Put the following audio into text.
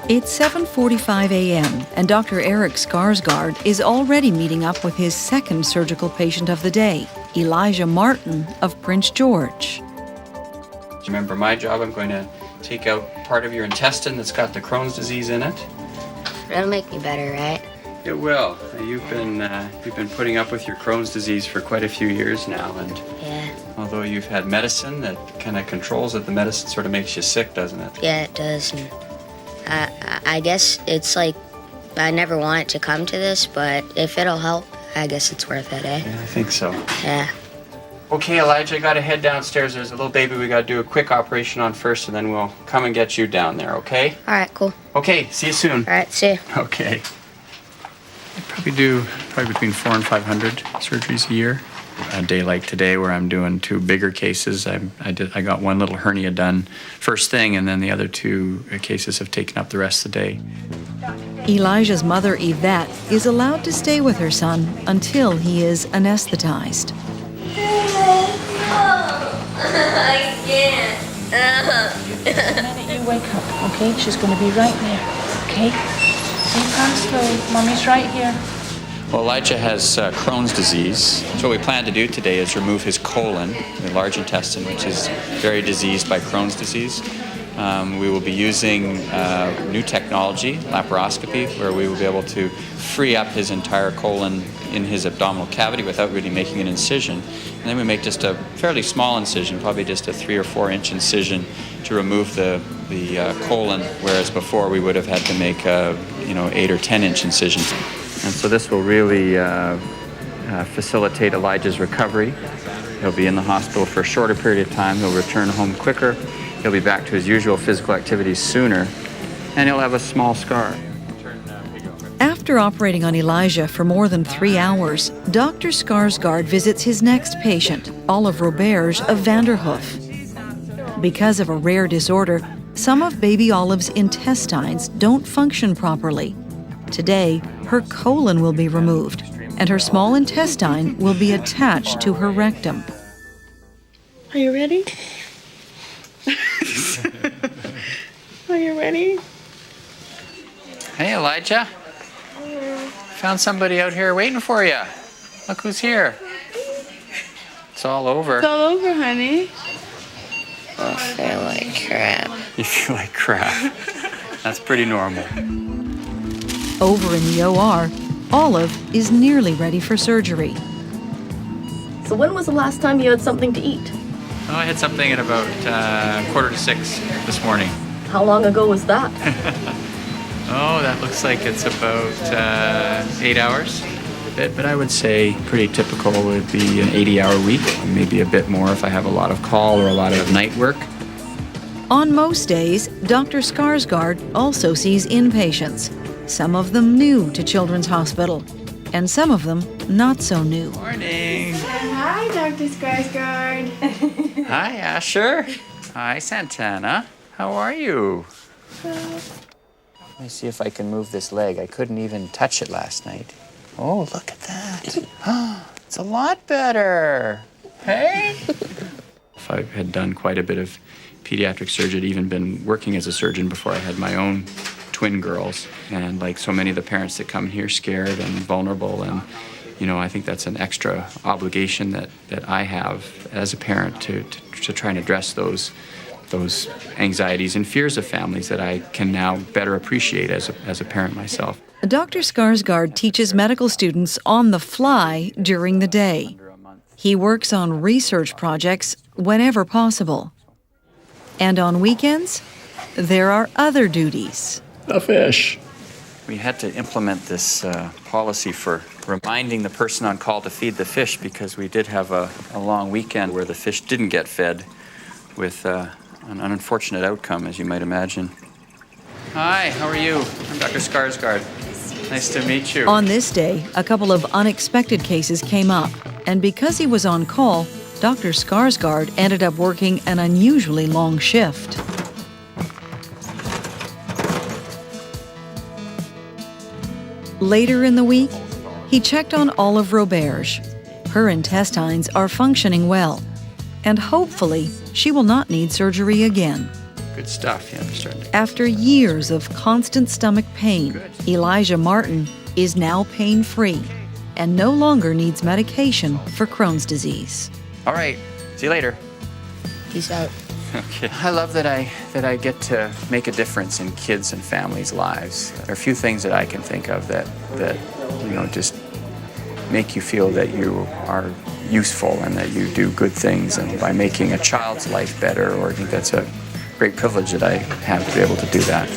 It's 7:45 a.m., and Dr. Eric Skarsgård is already meeting up with his second surgical patient of the day, Elijah Martin of Prince George. Remember my job, I'm going to take out part of your intestine that's got the Crohn's disease in it. It'll make me better, right? It will. You've been putting up with your Crohn's disease for quite a few years now, and Yeah. although you've had medicine that kind of controls it, the medicine sort of makes you sick, doesn't it? Yeah, it does. And I guess it's like I never want it to come to this, but if it'll help, I guess it's worth it, eh? Yeah, I think so. Yeah. Okay, Elijah, I gotta head downstairs. There's a little baby we gotta do a quick operation on first, and then we'll come and get you down there, okay? All right, cool. Okay, see you soon. All right, see you. Okay. I probably do between 400 and 500 surgeries a year. A day like today where I'm doing two bigger cases, I got one little hernia done first thing, and then the other two cases have taken up the rest of the day. Elijah's mother, Yvette, is allowed to stay with her son until he is anesthetized. I can't. The minute you wake up, okay? She's going to be right there, okay? Take on slow. Mommy's right here. Well, Elijah has Crohn's disease. So what we plan to do today is remove his colon, the large intestine, which is very diseased by Crohn's disease. We will be using new technology, laparoscopy, where we will be able to free up his entire colon in his abdominal cavity without really making an incision. And then we make just a fairly small incision, probably just a 3 or 4 inch incision to remove the colon, whereas before we would have had to make a 8 or 10 inch incision. And so this will really facilitate Elijah's recovery. He'll be in the hospital for a shorter period of time. He'll return home quicker. He'll be back to his usual physical activities sooner, and he'll have a small scar. After operating on Elijah for more than 3 hours, Dr. Skarsgård visits his next patient, Olive Roberge of Vanderhoof. Because of a rare disorder, some of baby Olive's intestines don't function properly. Today, her colon will be removed, and her small intestine will be attached to her rectum. Are you ready? Are you ready? Hey, Elijah. Found somebody out here waiting for you. Look who's here. It's all over. It's all over, honey. I feel like crap. You feel like crap. That's pretty normal. Over in the OR, Olive is nearly ready for surgery. So when was the last time you had something to eat? Oh, I had something at about 5:45 this morning. How long ago was that? Oh, that looks like it's about 8 hours. But I would say pretty typical would be an 80-hour week, maybe a bit more if I have a lot of call or a lot of night work. On most days, Dr. Skarsgård also sees inpatients, some of them new to Children's Hospital, and some of them not so new. Morning. Hi, Dr. Skarsgård. Hi, Asher. Hi, Santana. How are you? Let me see if I can move this leg. I couldn't even touch it last night. Oh, look at that. It's a lot better. Hey? I had done quite a bit of pediatric surgery, even been working as a surgeon before I had my own twin girls. And like so many of the parents that come here scared and vulnerable, and I think that's an extra obligation that I have as a parent to try and address those anxieties and fears of families that I can now better appreciate as a parent myself. Dr. Skarsgård teaches medical students on the fly during the day. He works on research projects whenever possible. And on weekends, there are other duties. The fish. We had to implement this policy for reminding the person on call to feed the fish, because we did have a long weekend where the fish didn't get fed, with an unfortunate outcome, as you might imagine. Hi, how are you? I'm Dr. Skarsgård. Nice to meet you. On this day, a couple of unexpected cases came up, and because he was on call, Dr. Skarsgård ended up working an unusually long shift. Later in the week, he checked on Olive Roberge. Her intestines are functioning well, and hopefully she will not need surgery again. Good stuff. Yeah, I'm starting to... After years of constant stomach pain, Elijah Martin is now pain-free and no longer needs medication for Crohn's disease. All right. See you later. Peace out. Okay. I love that I get to make a difference in kids and families' lives. There are a few things that I can think of that just make you feel that you are useful and that you do good things, and by making a child's life better, or I think that's a great privilege that I have to be able to do that.